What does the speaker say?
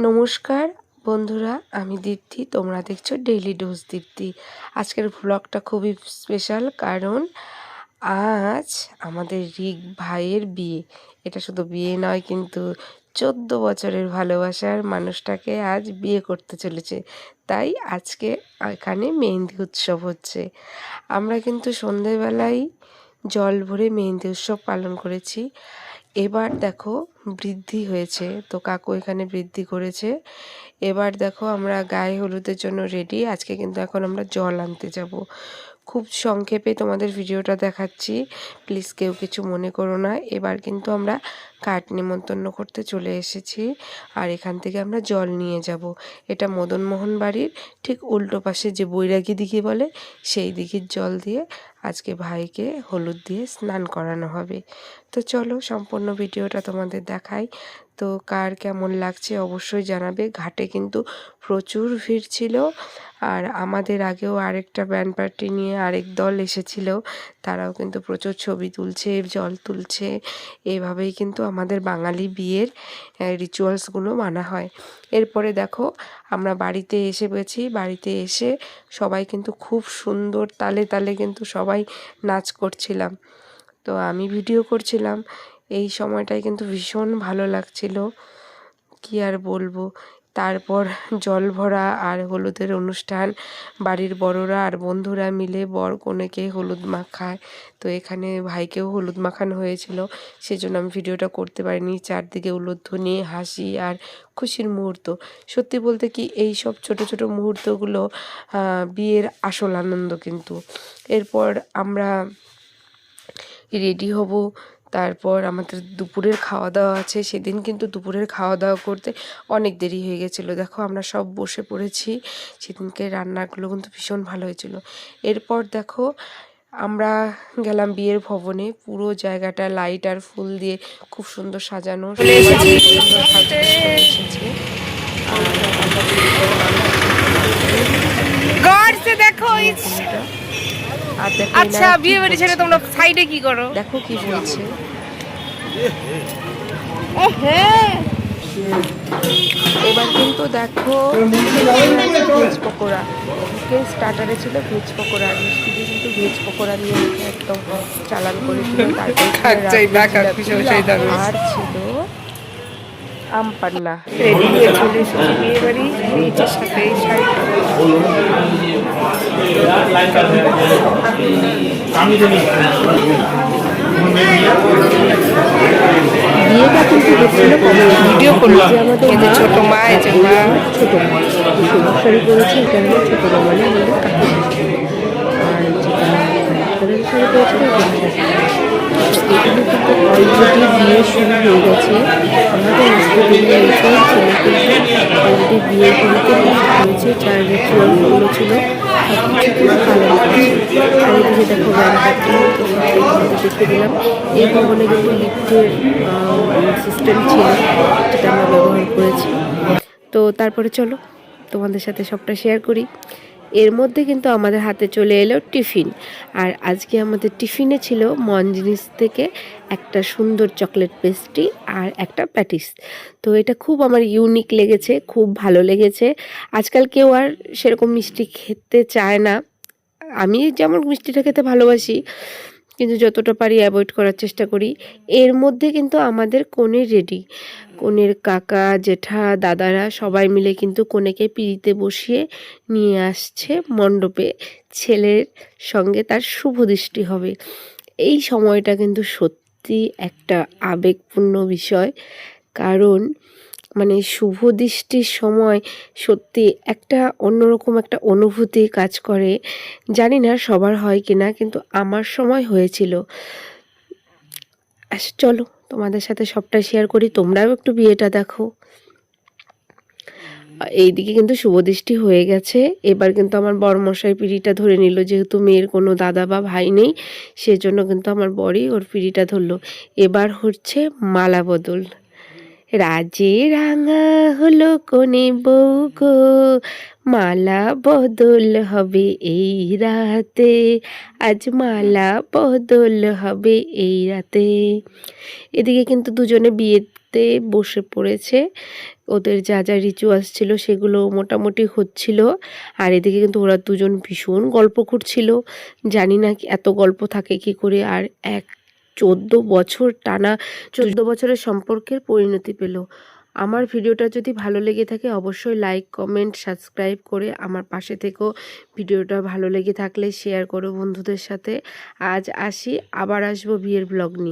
নমস্কার বন্ধুরা, আমি দীপ্তি। তোমরা দেখছো ডেইলি ডোজ দীপ্তি। আজকের ভ্লগটা খুবই স্পেশাল, কারণ আজ আমাদের রিক ভাইয়ের বিয়ে। এটা শুধু বিয়ে নয়, কিন্তু 14 বছরের ভালোবাসার মানুষটাকে আজ বিয়ে করতে চলেছে। তাই আজকে এখানে মেহেন্দি উৎসব হচ্ছে। আমরা কিন্তু সন্ধেবেলায় জল ভরে মেহেন্দি উৎসব পালন করেছি। এবার দেখো বৃদ্ধি হয়েছে, তো কাকু এখানে বৃদ্ধি করেছে। এবার দেখো আমরা গায়ে হলুদের জন্য রেডি। আজকে কিন্তু এখন আমরা জল আনতে যাব। খুব সংক্ষেপে তোমাদের ভিডিওটা দেখাচ্ছি, প্লিজ কেউ কিছু মনে করো না। এবার কিন্তু আমরা কাঠ নিমন্ত্রণ করতে চলে এসেছি, আর এখান থেকে আমরা জল নিয়ে যাব। এটা মদনমোহন বাড়ির ঠিক উল্টো পাশে যে বৈরাগী দিঘি বলে, সেই দিঘির জল দিয়ে আজকে ভাইকে হলুদ দিয়ে স্নান করানো হবে। তো চলো সম্পূর্ণ ভিডিওটা তোমাদের দেখাই। তো কার কেমন লাগছে অবশ্যই জানাবে। ঘাটে কিন্তু প্রচুর ভিড় ছিল, আর আমাদের আগেও আরেকটা ব্যান্ড পার্টি নিয়ে আরেক দল এসেছিল, তারাও কিন্তু প্রচুর ছবি তুলছে, জল তুলছে। এভাবেই কিন্তু আমাদের বাঙালি বিয়ের রিচুয়ালসগুলো মানা হয়। এরপরে দেখো আমরা বাড়িতে এসে পেয়েছি। বাড়িতে এসে সবাই কিন্তু খুব সুন্দর তালে তালে কিন্তু সবাই নাচ করছিলাম। তো আমি ভিডিও করছিলাম। এই সময়টায় কিন্তু ভীষণ ভালো লাগছিল, কি আর বলবো। তারপর জল ভরা আর হলুদের অনুষ্ঠান, বাড়ির বড়রা আর বন্ধুরা মিলে বর কনেকে হলুদ মাখায়। তো এখানে ভাইকেও হলুদ মাখানো হয়েছিল, সেজন্য আমি ভিডিওটা করতে পারিনি। চারদিকে উলুধ্বনি, হাসি আর খুশির মুহূর্ত। সত্যি বলতে কি, এই সব ছোট ছোট মুহূর্তগুলো বিয়ের আসল আনন্দ কিন্তু। এরপর আমরা রেডি হব। তারপর আমাদের দুপুরের খাওয়া দাওয়া আছে। সেদিন কিন্তু দুপুরের খাওয়া দাওয়া করতে অনেক দেরি হয়ে গেছিলো। দেখো আমরা সব বসে পড়েছি। সেদিনকে রান্নাগুলো কিন্তু ভীষণ ভালো হয়েছিল। এরপর দেখো আমরা গেলাম বিয়ের ভবনে। পুরো জায়গাটা লাইট আর ফুল দিয়ে খুব সুন্দর সাজানো, এসেছে। দেখো আচ্ছা, বিয়ে বাড়ি ছেড়ে তোমরা সাইডে কি করো? দেখো কি বলছে। এবার কিন্তু দেখো ভেজ পকোড়া, স্টার্টারে ছিল ভেজ পকোড়া। মিষ্টিতে কিন্তু ভেজ পকোড়া নিয়ে একদম চালান করেছিল। তারপর আর ছিল আম পান্না। রেডি হয়ে চলে এসেছি বিয়ে বাড়ি, নিজের সাথে এই শাড়িটা। বিয়েটা কিন্তু হচ্ছিল ভিডিও করলো যে আমাদের ছোট মা, ছোট মা শাড়ি পরেছে। এটা হলো ছোট মা, মানে আমাদের কাকু। আর যেটা শাড়ি পরেছিল এগুলো কিন্তু অলরেডি বিয়ে শুরু হয়ে গেছে। আমাদের আসতে দেরি হয়েছে, ছেলে কিন্তু অলরেডি বিয়ে করতে হয়েছে। যার রিচুয়ালগুলো ছিল সব কিছু কিন্তু পালন করছে। আর এদিকে দেখো ব্যান্ডপার্টি, তো সবটাই দেখে দিলাম। এই ভবনে কিন্তু লিফটের সিস্টেম ছিল, যেটা আমরা ব্যবহার করেছি। তো তারপরে চলো তোমাদের সাথে সবটা শেয়ার করি। এর মধ্যে কিন্তু আমাদের হাতে চলে এলো টিফিন। আর আজকে আমাদের টিফিনে ছিল মনজিনিস থেকে একটা সুন্দর চকলেট পেস্ট্রি আর একটা প্যাটিস। তো এটা খুব আমার ইউনিক লেগেছে, খুব ভালো লেগেছে। আজকাল কেউ আর সেরকম মিষ্টি খেতে চায় না। আমি যেমন মিষ্টিটা খেতে ভালোবাসি, কিন্তু যতটা পারি অ্যাভয়েড করার চেষ্টা করি। এর মধ্যে কিন্তু আমাদের কনে রেডি। কনের কাকা, জেঠা, দাদারা সবাই মিলে কিন্তু কনেকে পিঁড়িতে বসিয়ে নিয়ে আসছে মণ্ডপে। ছেলের সঙ্গে তার শুভ দৃষ্টি হবে। এই সময়টা কিন্তু সত্যি একটা আবেগপূর্ণ বিষয়, কারণ মানে শুভ দৃষ্টির সময় সত্যি একটা অন্যরকম একটা অনুভূতি কাজ করে। জানি না সবার হয় কিনা, কিন্তু আমার সময় হয়েছিল। চলো তোমাদের সাথে সবটা শেয়ার করি, তোমরাও একটু বিয়েটা দেখো। এইদিকে কিন্তু শুভদৃষ্টি হয়ে গেছে। এবার কিন্তু আমার বরমশাই পিঁড়িটা ধরে নিল, যেহেতু মেয়ের কোনো দাদা বা ভাই নেই, সেজন্য কিন্তু আমার বরই ওর পিঁড়িটা ধরলো। এবার হচ্ছে মালা বদল। রাজে রাঙা হলো কোনে বউ গো, মালা বদল হবে এই রাতে, আজ মালা বদল হবে এই রাতে। এদিকে কিন্তু দুজনে বিয়েতে বসে পড়েছে, ওদের যা যা রিচুয়ালস ছিল সেগুলো মোটামুটি হচ্ছিল। আর এদিকে কিন্তু ওরা দুজন ভীষণ গল্প করছিল, জানি না এত গল্প থাকে কি করে। আর 14 বছর টানা 14 বছরের সম্পর্কের পরিণতি পেল। আমার ভিডিওটা যদি ভালো লেগে থাকে অবশ্যই লাইক কমেন্ট সাবস্ক্রাইব করে আমার পাশে থেকো। ভিডিওটা ভালো লেগে থাকলে শেয়ার করো বন্ধুদের সাথে। আজ আসি, আবার আসবো বিয়ের ব্লগ নিয়ে।